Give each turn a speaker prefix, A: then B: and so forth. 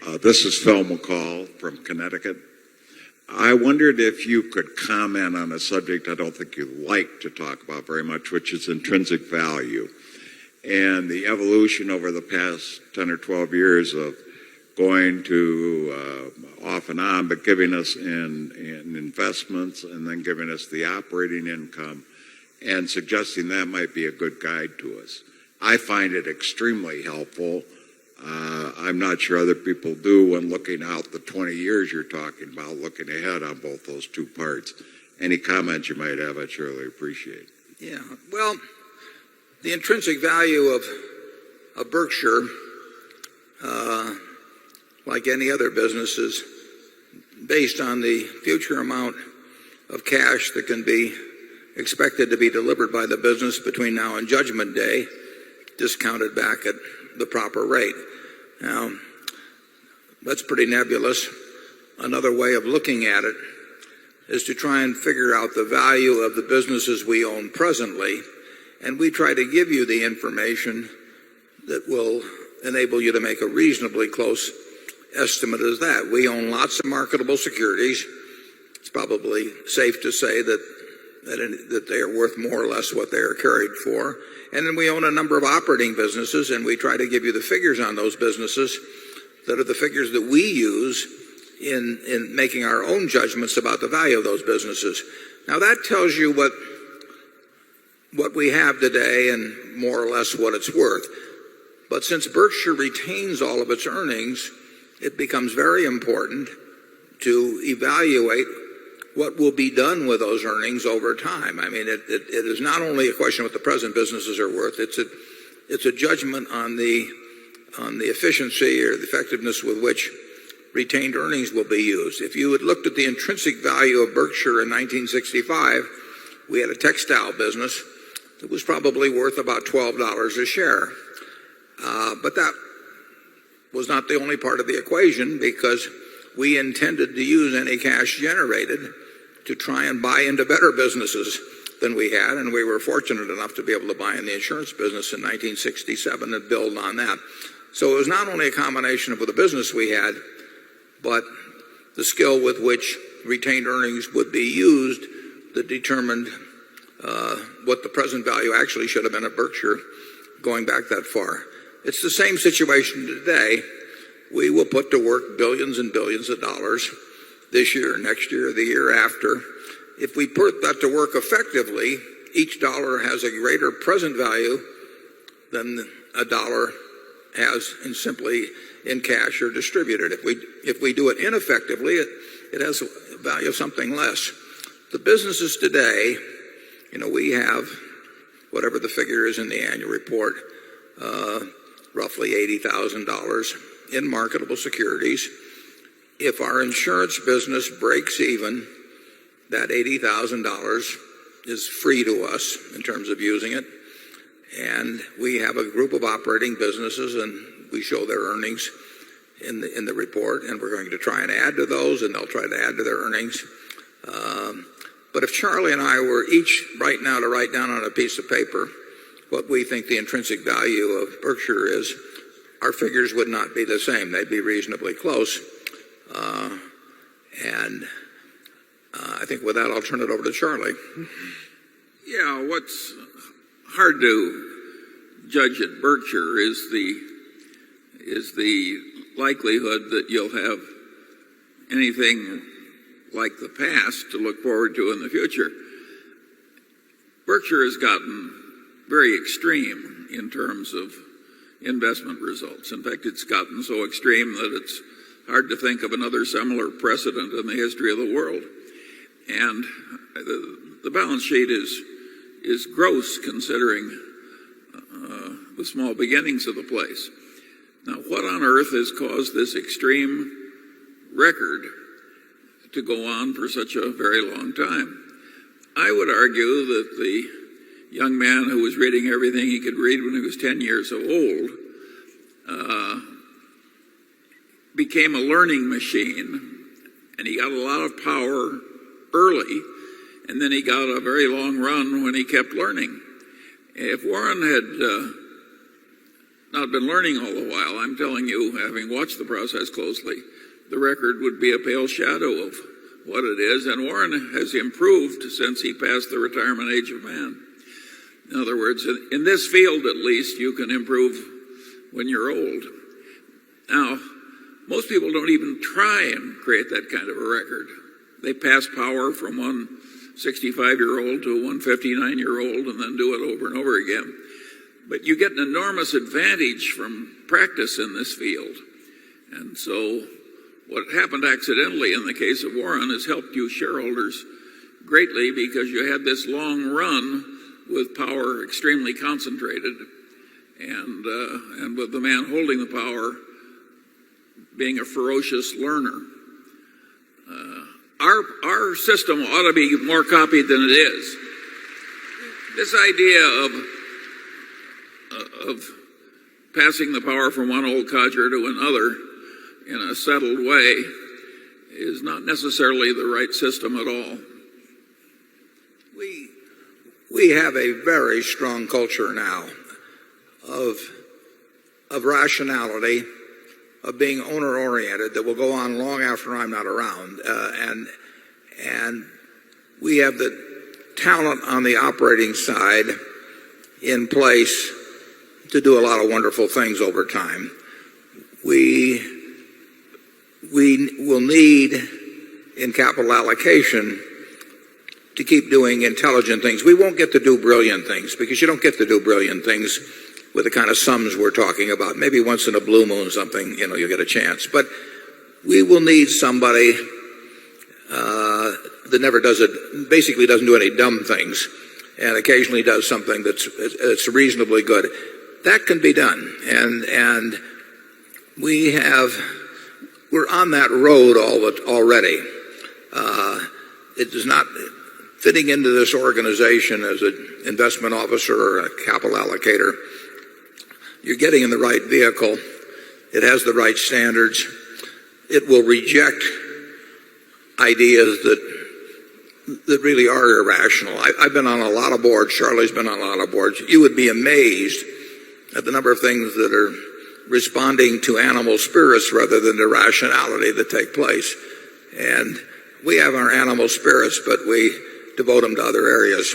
A: This is Phil McCall from Connecticut. I wondered if you could comment on a subject I don't think you like to talk about very much, which is intrinsic value and the evolution over the past 10 or 12 years of going to off and on, but giving us in investments and then giving us the operating income and suggesting that might be a good guide to us. I find it extremely helpful. I'm not sure other people do when looking out the 20 years you're talking about, looking ahead on both those two parts. Any comments you might have, I'd surely appreciate.
B: Yeah, well, the intrinsic value of Berkshire, like any other business, is based on the future amount of cash that can be expected to be delivered by the business between now and Judgment Day, discounted back at the proper rate. Now, that's pretty nebulous. Another way of looking at it is to try and figure out the value of the businesses we own presently, and we try to give you the information that will enable you to make a reasonably close estimate of that. We own lots of marketable securities. It's probably safe to say that they are worth more or less what they are carried for. And then we own a number of operating businesses, and we try to give you the figures on those businesses that are the figures that we use in making our own judgments about the value of those businesses. Now, that tells you what we have today and more or less what it's worth. But since Berkshire retains all of its earnings, it becomes very important to evaluate what will be done with those earnings over time. I mean, it is not only a question of what the present businesses are worth. It's a judgment on the efficiency or the effectiveness with which retained earnings will be used. If you had looked at the intrinsic value of Berkshire in 1965, we had a textile business that was probably worth about $12 a share. But that was not the only part of the equation, because we intended to use any cash generated to try and buy into better businesses than we had, and we were fortunate enough to be able to buy in the insurance business in 1967 and build on that. So it was not only a combination of the business we had, but the skill with which retained earnings would be used that determined what the present value actually should have been at Berkshire going back that far. It's the same situation today. We will put to work billions and billions of dollars this year, next year, the year after. If we put that to work effectively, each dollar has a greater present value than a dollar has simply in cash or distributed. If we do it ineffectively, it has a value of something less. The businesses today, we have, whatever the figure is in the annual report, roughly $80,000 in marketable securities. If our insurance business breaks even, that $80,000 is free to us in terms of using it. And we have a group of operating businesses, and we show their earnings in the report, and we're going to try and add to those, and they'll try to add to their earnings. But if Charlie and I were each right now to write down on a piece of paper what we think the intrinsic value of Berkshire is, our figures would not be the same. They'd be reasonably close. I think with that, I'll turn it over to Charlie.
C: Yeah, what's hard to judge at Berkshire is the likelihood that you'll have anything like the past to look forward to in the future. Berkshire has gotten very extreme in terms of investment results. In fact, it's gotten so extreme that it's hard to think of another similar precedent in the history of the world. And the balance sheet is gross considering the small beginnings of the place. Now, what on earth has caused this extreme record to go on for such a very long time? I would argue that the young man who was reading everything he could read when he was 10 years old became a learning machine, and he got a lot of power early, and then he got a very long run when he kept learning. If Warren had not been learning all the while, I'm telling you, having watched the process closely, the record would be a pale shadow of what it is, and Warren has improved since he passed the retirement age of man. In other words, in this field at least, you can improve when you're old. Now, most people don't even try and create that kind of a record. They pass power from one 65-year-old to one 59-year-old and then do it over and over again. But you get an enormous advantage from practice in this field. And so what happened accidentally in the case of Warren has helped you shareholders greatly because you had this long run with power extremely concentrated and with the man holding the power being a ferocious learner. Our system ought to be more copied than it is. This idea of passing the power from one old codger to another in a settled way is not necessarily the right system at all.
B: We have a very strong culture now of rationality, of being owner-oriented that will go on long after I'm not around. And we have the talent on the operating side in place to do a lot of wonderful things over time. We will need in capital allocation to keep doing intelligent things. We won't get to do brilliant things because you don't get to do brilliant things with the kind of sums we're talking about. Maybe once in a blue moon something, you'll get a chance. But we will need somebody that never does it, basically doesn't do any dumb things, and occasionally does something that's reasonably good. That can be done. And we're on that road already. It is not fitting into this organization as an investment officer or a capital allocator. You're getting in the right vehicle. It has the right standards. It will reject ideas that really are irrational. I've been on a lot of boards. Charlie's been on a lot of boards. You would be amazed at the number of things that are responding to animal spirits rather than the rationality that take place. And we have our animal spirits, but we devote them to other areas.